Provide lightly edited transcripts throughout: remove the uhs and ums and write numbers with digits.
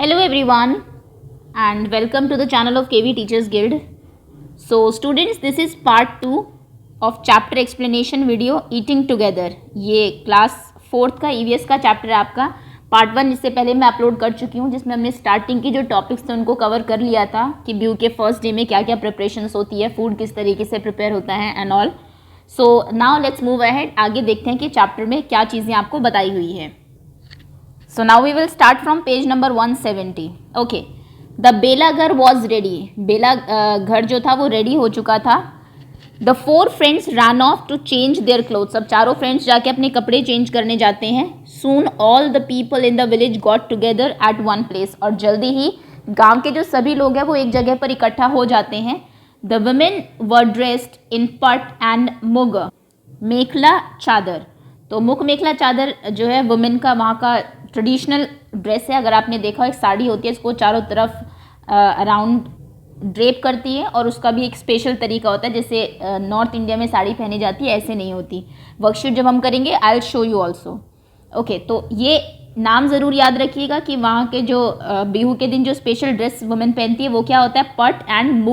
Hello everyone and welcome to the channel of KV Teachers Guild. So students, this is part 2 of chapter explanation video Eating Together. ये class 4th का EVS का chapter है आपका. Part 1 इससे पहले मैं upload कर चुकी हूँ जिसमें हमने स्टार्टिंग की जो टॉपिक्स थे उनको कवर कर लिया था कि ब्यू के फर्स्ट डे में क्या क्या प्रिपरेशंस होती है, फूड किस तरीके से प्रिपेयर होता है and all. So now let's move ahead. आगे देखते हैं कि चैप्टर में क्या चीज़ें आपको बताई हुई है. So now we will start from page number 170. Okay. The बेलाघर was ready. बेलाघर जो था वो रेडी हो चुका था. The four friends ran off to change their clothes. अब चारों फ्रेंड्स जाके अपने कपड़े चेंज करने जाते हैं. Soon all the people in the village got together at one place. और जल्दी ही गांव के जो सभी लोग हैं वो एक जगह पर इकट्ठा हो जाते हैं. The women were dressed in पट and मुग. मेखला चादर. तो मुख मेखला चादर जो है वुमेन का वहाँ का ट्रेडिशनल ड्रेस है. अगर आपने देखा एक साड़ी होती है इसको चारों तरफ अराउंड ड्रेप करती है और उसका भी एक स्पेशल तरीका होता है. जैसे नॉर्थ इंडिया में साड़ी पहनी जाती है ऐसे नहीं होती. वर्कशीट जब हम करेंगे I will show you also. Okay, तो ये नाम ज़रूर याद रखिएगा कि वहाँ के जो बिहू के दिन जो स्पेशल ड्रेस वुमेन पहनती है वो क्या होता है, पट and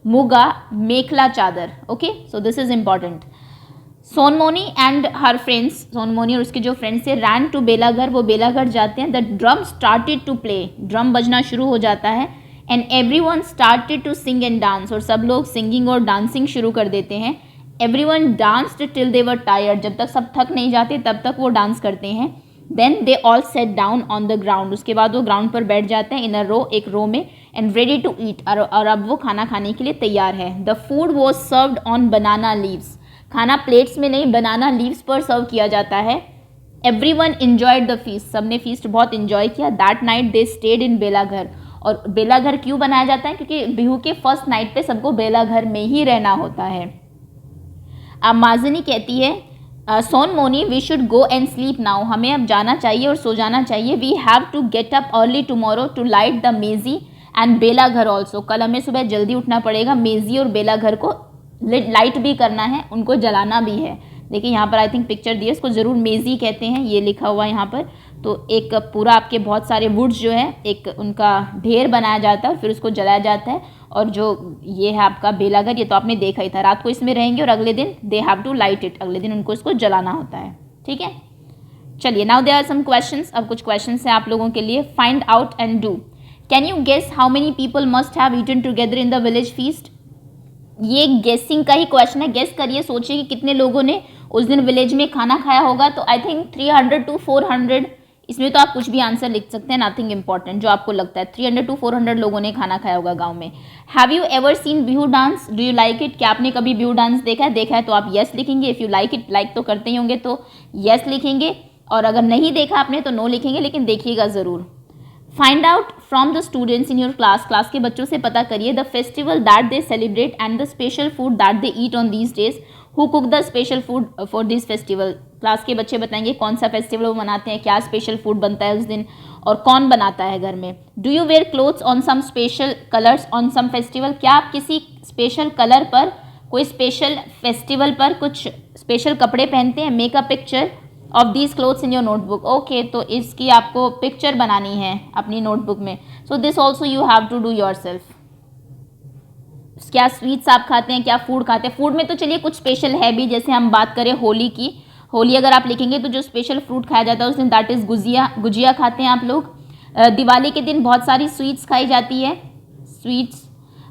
muga mekhela chador. Okay, so this is important. Sonmoni and her friends, Sonmoni और उसके जो फ्रेंड्स थे, रैन टू बेलाघर, वो बेलाघर जाते हैं. The drum started to play, drum बजना शुरू हो जाता है. And everyone started to sing and dance, और सब लोग सिंगिंग और डांसिंग शुरू कर देते हैं. Everyone danced till they were tired, जब तक सब थक नहीं जाते तब तक वो डांस करते हैं. Then they all set down on the ground, उसके बाद वो ग्राउंड पर बैठ जाते हैं इन अ रो, एक रो में. एंड रेडी टू ईट, और अब वो खाना खाने के लिए तैयार है. The food was served on banana leaves, खाना प्लेट्स में नहीं बनाना लीव्स पर सर्व किया जाता है. एवरीवन एंजॉयड द फीस्ट, सबने फीस्ट बहुत एंजॉय किया. That night they stayed in Belaghar, और बेलाघर क्यों बनाया जाता है, क्योंकि बिहू के फर्स्ट नाइट पे सबको बेलाघर में ही रहना होता है. अब माजनी कहती है, Sonmoni we should go and sleep now, हमें अब जाना चाहिए और सो जाना चाहिए. We have to get up early tomorrow to light the meji and Belaghar also, कल हमें सुबह जल्दी उठना पड़ेगा. मेजी और बेलाघर को लाइट भी करना है, उनको जलाना भी है. देखिए यहाँ पर आई थिंक पिक्चर दी है, इसको ज़रूर मेजी कहते हैं, ये लिखा हुआ है यहाँ पर. तो एक पूरा आपके बहुत सारे वुड्स जो है एक उनका ढेर बनाया जाता है और फिर उसको जलाया जाता है. और जो ये है आपका बेलाघर, ये तो आपने देखा ही था. रात को इसमें रहेंगे और अगले दिन they have to light it, अगले दिन उनको इसको जलाना होता है. ठीक है, चलिए now there are some questions. अब कुछ क्वेश्चंस हैं आप लोगों के लिए. Find out and do. Can you guess how many people must have eaten together in the village feast. ये गेसिंग का ही क्वेश्चन है. गेस करिए, सोचिए कि कितने लोगों ने उस दिन विलेज में खाना खाया होगा. तो आई थिंक 300 to 400. इसमें तो आप कुछ भी आंसर लिख सकते हैं, नथिंग इंपॉर्टेंट, जो आपको लगता है. 300 to 400 लोगों ने खाना खाया होगा गांव में. Have you ever seen Bihu dance, do you like it, क्या आपने कभी बिहू डांस देखा है? देखा है तो आप येस लिखेंगे. If you like it, like तो करते ही होंगे तो येस लिखेंगे, और अगर नहीं देखा आपने तो नो लिखेंगे, लेकिन देखिएगा ज़रूर. Find out from the students in your class, class के बच्चों से पता करिए the festival that they celebrate and the special food that they eat on these days. Who cook the special food for this festival. Class के बच्चे बताएंगे कौन सा फेस्टिवल वो मनाते हैं, क्या स्पेशल फूड बनता है उस दिन, और कौन बनाता है घर में. Do you wear clothes on some special colours on some festival, क्या आप किसी स्पेशल कलर पर, कोई स्पेशल फेस्टिवल पर कुछ स्पेशल कपड़े पहनते हैं. Make a picture of these clothes in your notebook. Okay, तो इसकी आपको पिक्चर बनानी है अपनी नोटबुक में. So this also you have to do yourself. क्या स्वीट्स आप खाते हैं, क्या फूड खाते हैं. फूड में तो चलिए कुछ स्पेशल है भी, जैसे हम बात करें होली की. होली अगर आप लिखेंगे तो जो स्पेशल फ्रूट खाया जाता है उस दिन दैट इज़ गुजिया खाते हैं आप लोग. दिवाली के दिन बहुत सारी स्वीट्स खाई जाती है, स्वीट्स.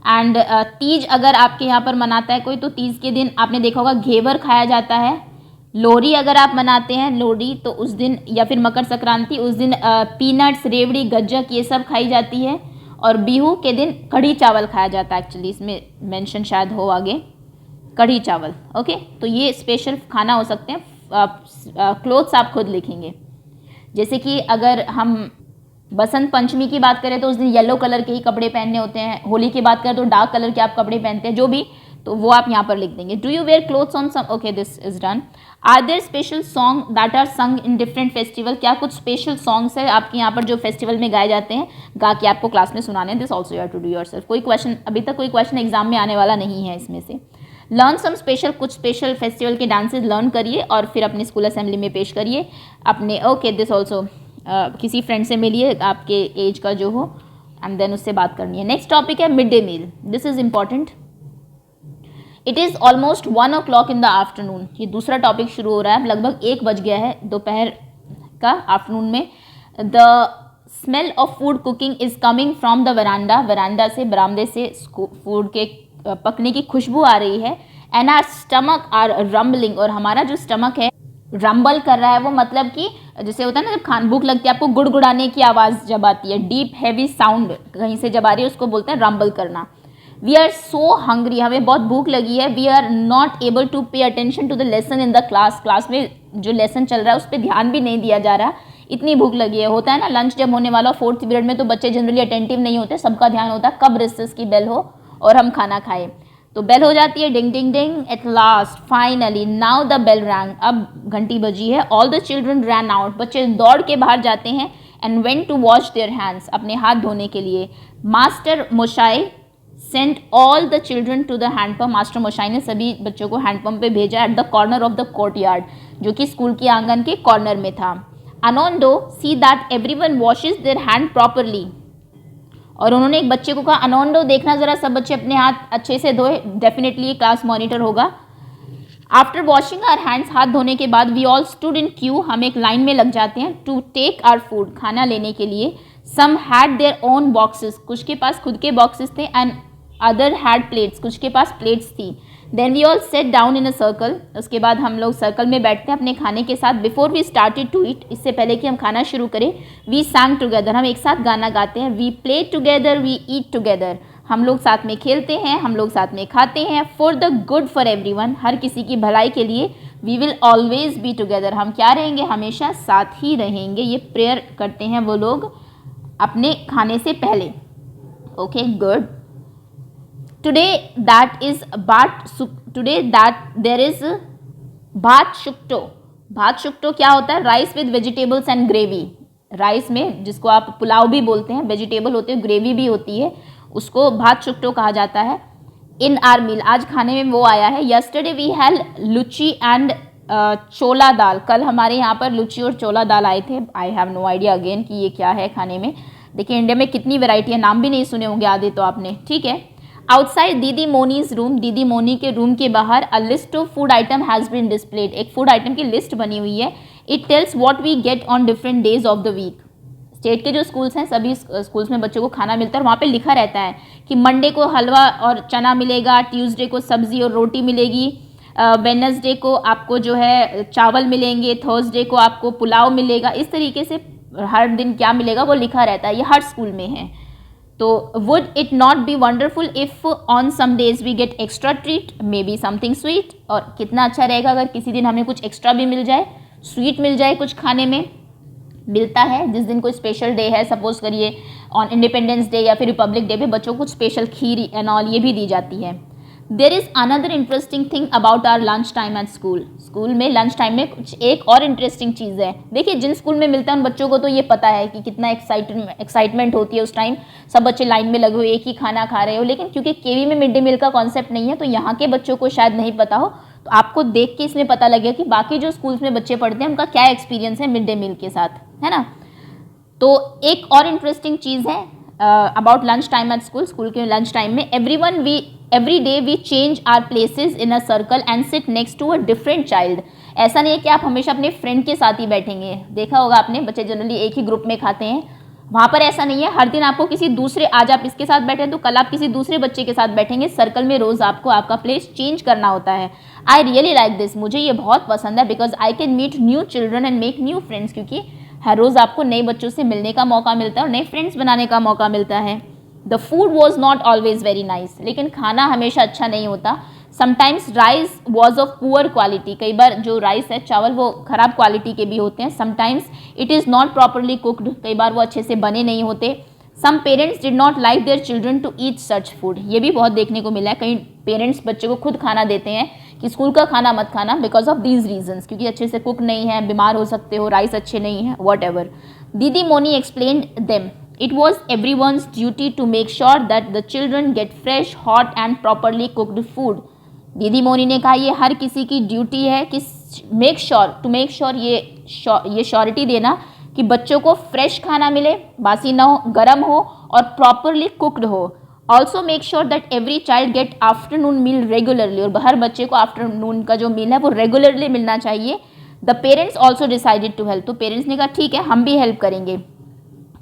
एंड तीज अगर आपके यहाँ पर मनाता है कोई, तो तीज के दिन आपने देखा होगा घेवर खाया जाता है. लोहड़ी अगर आप मनाते हैं, लोहड़ी तो उस दिन, या फिर मकर संक्रांति, उस दिन पीनट्स, रेवड़ी, गज्जक ये सब खाई जाती है. और बिहू के दिन कढ़ी चावल खाया जाता है. एक्चुअली इसमें मेंशन शायद हो आगे, कढ़ी चावल. ओके, तो ये स्पेशल खाना हो सकते हैं. क्लोथ्स आप खुद लिखेंगे. जैसे कि अगर हम बसंत पंचमी की बात करें तो उस दिन येलो कलर के ही कपड़े पहनने होते हैं. होली की बात करें तो डार्क कलर के आप कपड़े पहनते हैं, जो भी, तो वो आप यहाँ पर लिख देंगे. Do you wear clothes on some. Okay, this is done. Are there special song that are sung in different festival, क्या कुछ स्पेशल सॉन्ग्स है आपके यहाँ पर जो फेस्टिवल में गाए जाते हैं, गा के आपको क्लास में सुनाने हैं. This also you have to do yourself. कोई क्वेश्चन, अभी तक कोई क्वेश्चन एग्जाम में आने वाला नहीं है इसमें से. लर्न सम स्पेशल, कुछ स्पेशल फेस्टिवल के डांसेज लर्न करिए और फिर अपने स्कूल असेंबली में पेश करिए अपने. ओके, दिस ऑल्सो किसी फ्रेंड से मिलिए आपके एज का जो हो, एंड देन उससे बात करनी है. नेक्स्ट टॉपिक है mid day meal. This is important. It is almost 1 o'clock in the afternoon. ये दूसरा टॉपिक शुरू हो रहा है. लगभग 1 बज गया है दोपहर का, आफ्टरनून में. The smell of food cooking is coming from the veranda. Veranda से, बरामदे से फूड के पकने की खुशबू आ रही है. And our stomach are rumbling. और हमारा जो स्टमक है रंबल कर रहा है. वो मतलब कि जैसे होता है ना, जब भूख लगती है आपको गुड़गुड़ाने की आवाज़ जब आती है, डीप हैवी साउंड कहीं से जब आ रही है, उसको बोलते हैं रंबल करना. We are so hungry. हमें बहुत भूख लगी है. We are not able to pay attention to the lesson in the class. Class में जो लेसन चल रहा है उस पर ध्यान भी नहीं दिया जा रहा. इतनी भूख लगी है. होता है ना, लंच जब होने वाला 4th पीरियड में तो बच्चे जनरली अटेंटिव नहीं होते. सबका ध्यान होता है कब रिसेस की बेल हो और हम खाना खाएं. तो बेल हो जाती है, ding ding ding. At last finally now the bell rang. अब घंटी बजी है. All the children ran out. बच्चे दौड़ के बाहर जाते हैं. And went to wash their hands. अपने हाथ धोने के लिए. Master Moshai sent all the children to the handpump. Master Moshai ने सभी बच्चों को हैंडपम्प पे भेजा at the corner of the courtyard, जो कि स्कूल के आंगन के कॉर्नर में था. Anondo see that everyone washes their hand properly. और उन्होंने एक बच्चे को कहा, अनोंडो देखना ज़रा सब बच्चे अपने हाथ अच्छे से धोए. डेफिनेटली ये क्लास मॉनिटर होगा. After washing our hands. हाथ धोने के बाद we all stood in queue. हम एक लाइन में लग जाते हैं. To take our food. खाना लेने के लिए. Some had their own boxes. कुछ के पास खुद के बॉक्सेस थे. And other had plates. कुछ के पास प्लेट्स थी. Then we all set down in a circle. उसके बाद हम लोग सर्कल में बैठते हैं अपने खाने के साथ. Before we started to eat. इससे पहले कि हम खाना शुरू करें. वी सांग टुगेदर. हम एक साथ गाना गाते हैं. We play together. We eat together. हम लोग साथ में खेलते हैं. हम लोग साथ में खाते हैं. For the good for everyone. हर किसी की भलाई के लिए. We will always be together. हम क्या रहेंगे, हमेशा साथ ही रहेंगे. ये प्रेयर करते हैं वो लोग अपने खाने से पहले. Okay good. Today that there is भात शुक्टो. भात शुक्टो क्या होता है? Rice with vegetables and gravy. Rice में, जिसको आप पुलाव भी बोलते हैं, वेजिटेबल होते हैं, ग्रेवी भी होती है, उसको भात शुक्टो कहा जाता है. In our meal. आज खाने में वो आया है. Yesterday we had luchi and chola dal. कल हमारे यहाँ पर लुची और चोला दाल आए थे. I have no idea again कि ये क्या है खाने में. देखिए इंडिया में कितनी वेराइटी है, नाम भी नहीं सुने होंगे आधे तो आपने. ठीक है. आउटसाइड दीदी मोनीज रूम. दीदी मोनी के रूम के बाहर a list of food item has been displayed. एक फूड आइटम की लिस्ट बनी हुई है. It tells what we get on different days of the week. State के जो स्कूल्स हैं, सभी स्कूल्स में बच्चों को खाना मिलता है. और वहाँ पे लिखा रहता है कि मंडे को हलवा और चना मिलेगा, ट्यूसडे को सब्जी और रोटी मिलेगी, वेडनेसडे को आपको जो है चावल मिलेंगे, थर्सडे को आपको पुलाव मिलेगा. इस तरीके से हर दिन क्या मिलेगा वो लिखा रहता है. ये हर स्कूल में है. तो would it not be wonderful if on some days we get extra treat, maybe something sweet. और कितना अच्छा रहेगा अगर किसी दिन हमें कुछ एक्स्ट्रा भी मिल जाए, स्वीट मिल जाए. कुछ खाने में मिलता है जिस दिन कोई स्पेशल डे है, सपोज करिए ऑन इंडिपेंडेंस डे या फिर रिपब्लिक डे पे बच्चों को कुछ स्पेशल खीर एंड ऑल ये भी दी जाती है. There is another interesting thing about our lunch time at school. School में लंच टाइम में कुछ एक और इंटरेस्टिंग चीज़ है. देखिए जिन स्कूल में मिलता है उन बच्चों को तो ये पता है कि कितना एक्साइटमेंट होती है उस टाइम. सब बच्चे लाइन में लगे हुए एक ही खाना खा रहे हो. लेकिन क्योंकि केवी में मिड डे मील का कॉन्सेप्ट नहीं है तो यहाँ के बच्चों को शायद नहीं पता हो. तो आपको देख के इसमें पता लगेगा कि बाकी जो स्कूल्स में बच्चे पढ़ते हैं उनका क्या एक्सपीरियंस है मिड डे मील के साथ, है ना. तो एक और इंटरेस्टिंग चीज़ है about lunch time at school. School के लंच टाइम में every day we change our places in a circle and sit next to a different child. ऐसा नहीं है कि आप हमेशा अपने फ्रेंड के साथ ही बैठेंगे. देखा होगा आपने, बच्चे जनरली एक ही ग्रुप में खाते हैं. वहाँ पर ऐसा नहीं है. हर दिन आपको किसी दूसरे, आज आप इसके साथ बैठे तो कल आप किसी दूसरे बच्चे के साथ बैठेंगे. सर्कल में रोज़ आपको आपका प्लेस चेंज करना होता है. I really like this. मुझे ये बहुत पसंद है because I can meet new children and make new friends. क्योंकि हर रोज़ आपको नए बच्चों से मिलने का मौका मिलता है और नए फ्रेंड्स बनाने का मौका मिलता है. The food was not always very nice. लेकिन खाना हमेशा अच्छा नहीं होता. Sometimes rice was of poor quality. कई बार जो राइस है, चावल, वो ख़राब क्वालिटी के भी होते हैं. Sometimes it is not properly cooked. कई बार वो अच्छे से बने नहीं होते. Some parents did not like their children to eat such food. ये भी बहुत देखने को मिला है. कई पेरेंट्स बच्चे को खुद खाना देते हैं कि स्कूल का खाना मत खाना बिकॉज ऑफ दीज रीजन्स, क्योंकि अच्छे से कुक नहीं है, बीमार हो सकते हो, राइस अच्छे नहीं है, वॉट एवर. दीदी मोनी explained them. It was everyone's duty to make sure that the children get fresh, hot and properly cooked food. दीदी मोनी ने कहा ये हर किसी की ड्यूटी है कि make sure ये श्योरिटी देना कि बच्चों को फ्रेश खाना मिले, बासी ना हो, गर्म हो और प्रॉपरली कुक्ड हो। Also make sure that every child get afternoon meal regularly, और हर बच्चे को आफ्टरनून का जो मील है वो रेगुलरली मिलना चाहिए। The parents also decided to help, तो पेरेंट्स ने कहा ठीक है हम भी हेल्प करेंगे।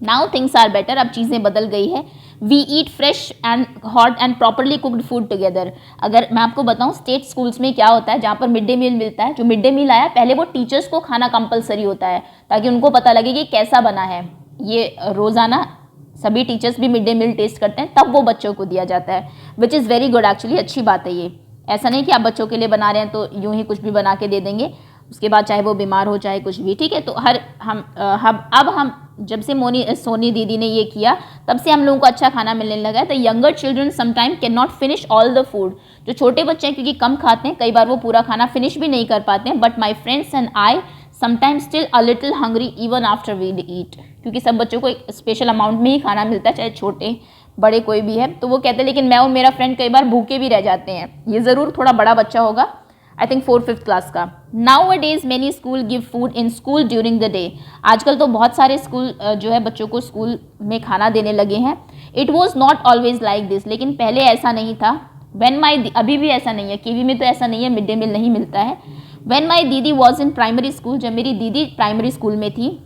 नाउ थिंग्स आर बेटर, अब चीज़ें बदल गई है। We eat fresh and hot and properly cooked food together. अगर मैं आपको बताऊं स्टेट स्कूल्स में क्या होता है, जहाँ पर मिड डे मील मिलता है, जो मिड डे मील आया पहले वो टीचर्स को खाना कंपलसरी होता है ताकि उनको पता लगे कि कैसा बना है। ये रोज़ाना सभी टीचर्स भी मिड डे मील टेस्ट करते हैं, तब वो बच्चों को दिया जाता है, which is very good actually, अच्छी बात है ये। ऐसा नहीं कि आप बच्चों के लिए बना रहे हैं तो यूं ही कुछ भी बना के दे देंगे, उसके बाद चाहे वो बीमार हो चाहे कुछ भी, ठीक है। तो अब हम जब से सोनी दीदी ने ये किया तब से हम लोगों को अच्छा खाना मिलने लगा है। The younger children sometime can not finish all the food, जो छोटे बच्चे हैं क्योंकि कम खाते हैं कई बार वो पूरा खाना फिनिश भी नहीं कर पाते हैं। But my friends and I sometimes still a little hungry even after we eat, क्योंकि सब बच्चों को एक स्पेशल अमाउंट में ही खाना मिलता है, चाहे छोटे बड़े कोई भी है। तो वो कहते हैं लेकिन मैं और मेरा फ्रेंड कई बार भूखे भी रह जाते हैं। ये ज़रूर थोड़ा बड़ा बच्चा होगा, आई थिंक 4th-5th क्लास का। Now a days many school give food in school during the day, आजकल तो बहुत सारे स्कूल जो है बच्चों को स्कूल में खाना देने लगे हैं। It was not always like this, लेकिन पहले ऐसा नहीं था। अभी भी ऐसा नहीं है, केवी में तो ऐसा नहीं है मिड डे मील नहीं मिलता है। व्हेन माई दीदी वॉज इन प्राइमरी स्कूल, जब मेरी दीदी प्राइमरी स्कूल में थी,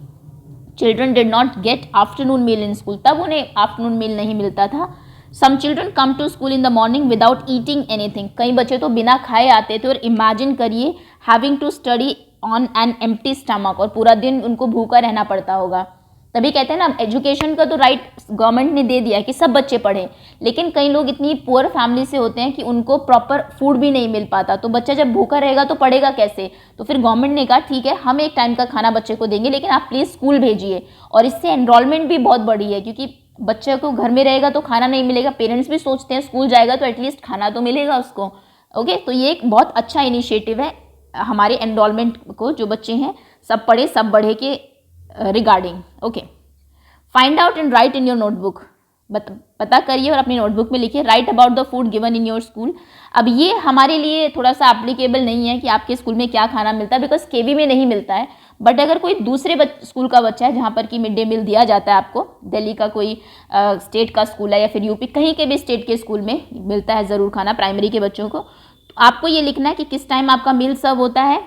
children did not get afternoon meal in school, तब उन्हें आफ्टरनून मील नहीं मिलता था। Some children come to school in the morning without eating anything, कई बच्चे तो बिना खाए आते थे। और इमेजिन करिए having to study on an empty stomach, और पूरा दिन उनको भूखा रहना पड़ता होगा। तभी कहते हैं ना एजुकेशन का तो राइट गवर्नमेंट ने दे दिया कि सब बच्चे पढ़ें, लेकिन कई लोग इतनी पुअर फैमिली से होते हैं कि उनको प्रॉपर फूड भी नहीं मिल पाता। तो बच्चा जब भूखा रहेगा तो पढ़ेगा कैसे? तो फिर गवर्नमेंट ने कहा ठीक है हम एक टाइम का खाना बच्चे को देंगे, लेकिन आप प्लीज़ स्कूल भेजिए। और इससे एनरोलमेंट भी बहुत बढ़ी है, क्योंकि बच्चे को घर में रहेगा तो खाना नहीं मिलेगा, पेरेंट्स भी सोचते हैं स्कूल जाएगा तो एटलीस्ट खाना तो मिलेगा उसको। ओके, तो ये एक बहुत अच्छा इनिशिएटिव है हमारे एनरोलमेंट को, जो बच्चे हैं सब पढ़े सब बढ़े के regarding. Okay, find out and right in your notebook, पता करिए और अपनी नोटबुक में लिखिए right about the food given in your school. अब ये हमारे लिए थोड़ा सा एप्लीकेबल नहीं है कि आपके स्कूल में क्या खाना मिलता है, बिकॉज केवी में नहीं मिलता है। बट अगर कोई दूसरे स्कूल का बच्चा है जहाँ पर कि मिड डे मील दिया जाता है, आपको दिल्ली का कोई स्टेट का स्कूल है या फिर यूपी कहीं के भी स्टेट के स्कूल में मिलता है ज़रूर खाना प्राइमरी के बच्चों को, तो आपको ये लिखना है कि किस टाइम आपका मील सर्व होता है,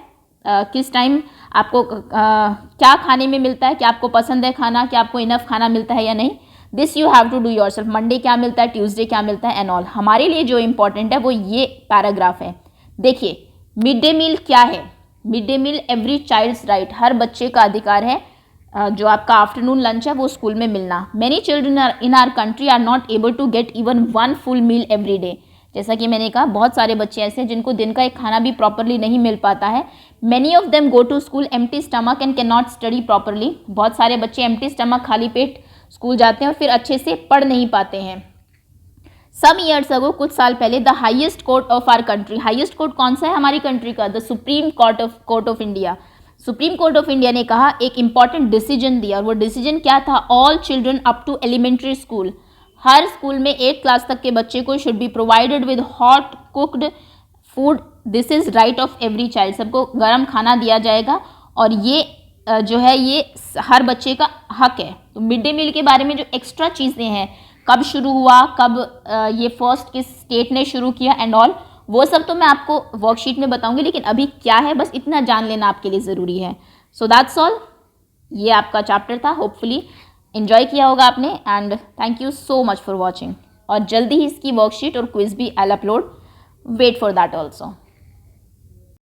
किस टाइम आपको क्या खाने में मिलता है, क्या आपको पसंद है खाना, क्या आपको इनफ खाना मिलता है या नहीं। This you have to do yourself. Monday क्या मिलता है, ट्यूसडे क्या मिलता है एंड ऑल। हमारे लिए जो इंपॉर्टेंट है वो ये पैराग्राफ है। देखिए मिड डे मील क्या है, mid day meal every child's right, हर बच्चे का अधिकार है जो आपका आफ्टरनून लंच है वो स्कूल में मिलना। Many children in our country are not able to get even 1 full meal every day. जैसा कि मैंने कहा बहुत सारे बच्चे ऐसे हैं जिनको दिन का एक खाना भी प्रॉपरली नहीं मिल पाता है। Many of them go to school empty stomach and can not study properly. बहुत सारे बच्चे एम्प्टी स्टमक खाली पेट स्कूल जाते हैं और फिर अच्छे से पढ़ नहीं पाते हैं। सम ईयर्स अगो, कुछ साल पहले, the highest court of our country, highest court कौन सा है हमारी कंट्री का, the supreme court of India, supreme court of India ने कहा एक इंपॉर्टेंट डिसीजन दिया। और वो डिसीजन क्या था, all children up to elementary school, हर स्कूल में 8th क्लास तक के बच्चे को should be provided with hot cooked food, this is right of every child, सबको गर्म खाना दिया जाएगा और ये जो है ये हर बच्चे का हक है। तो मिड डे मील के बारे में जो एक्स्ट्रा चीज़ें हैं, कब शुरू हुआ, कब ये फर्स्ट किस स्टेट ने शुरू किया एंड ऑल, वो सब तो मैं आपको वर्कशीट में बताऊंगी, लेकिन अभी क्या है बस इतना जान लेना आपके लिए ज़रूरी है। सो दैट्स ऑल, ये आपका चैप्टर था, होपफुली एंजॉय किया होगा आपने and thank you so much for watching. और जल्दी ही इसकी वर्कशीट और क्विज भी I upload, wait for that also.